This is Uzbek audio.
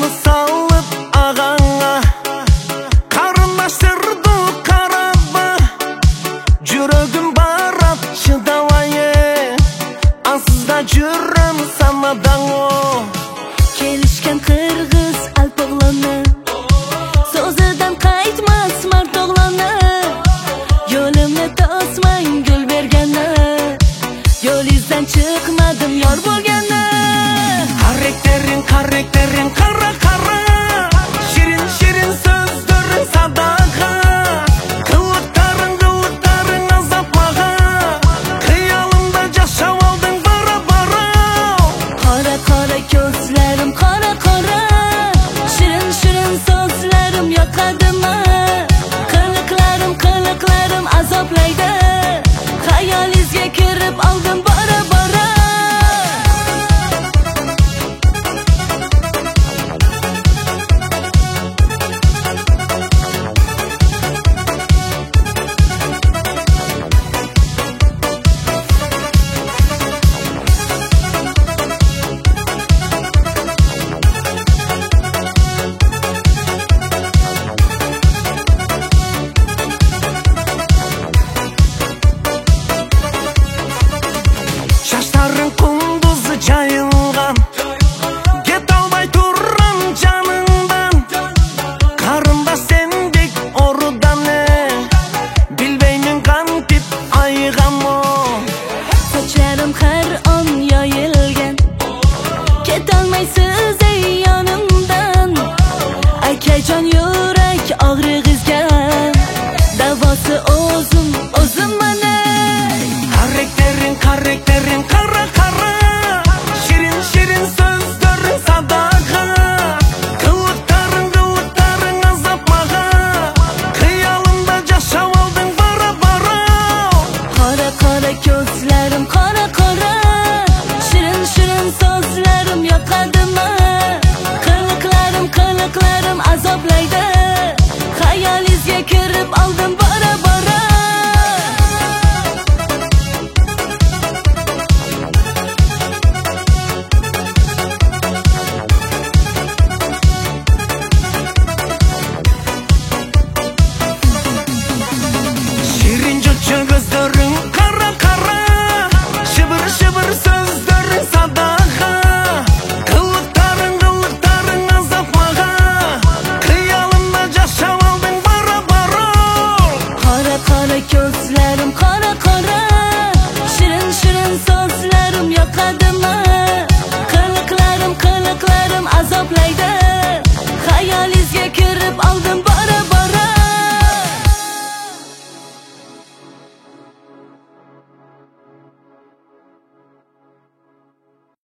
Kolunu sallıp ağana karınlaştırdı karabı. Жүрөгім барат шыдавайы ансызда жүрім санадан о. Kelişken Kırgız Alp oğlanı, sözüden kaytmaz mart oğlanı. Yolumni tosmayın gül bergani, yol izden çıkmadım yor bo'lgani. Karakterin kara kara, şirin şirin sözlerin sadaqa. Kılıkların azapmağa, kıyalımda yaşav aldın bara bara. Kara kara gözlerim kara kara, şirin şirin sözlerim yoqadimi? Kılıklarım azaplaydi, hayolingizga kirib oldim bara bara. Şaşların kunduzu jayılgan, get almay turram janыңдан. Karında sendek orudan ne, bilbeymin kantip ayğam o. Saçlarım her an yayılgan, ketolmaysiz ey yonimdan. Akajon yurak og'rig'izgan, davosi o'zim mana. Karakterin kara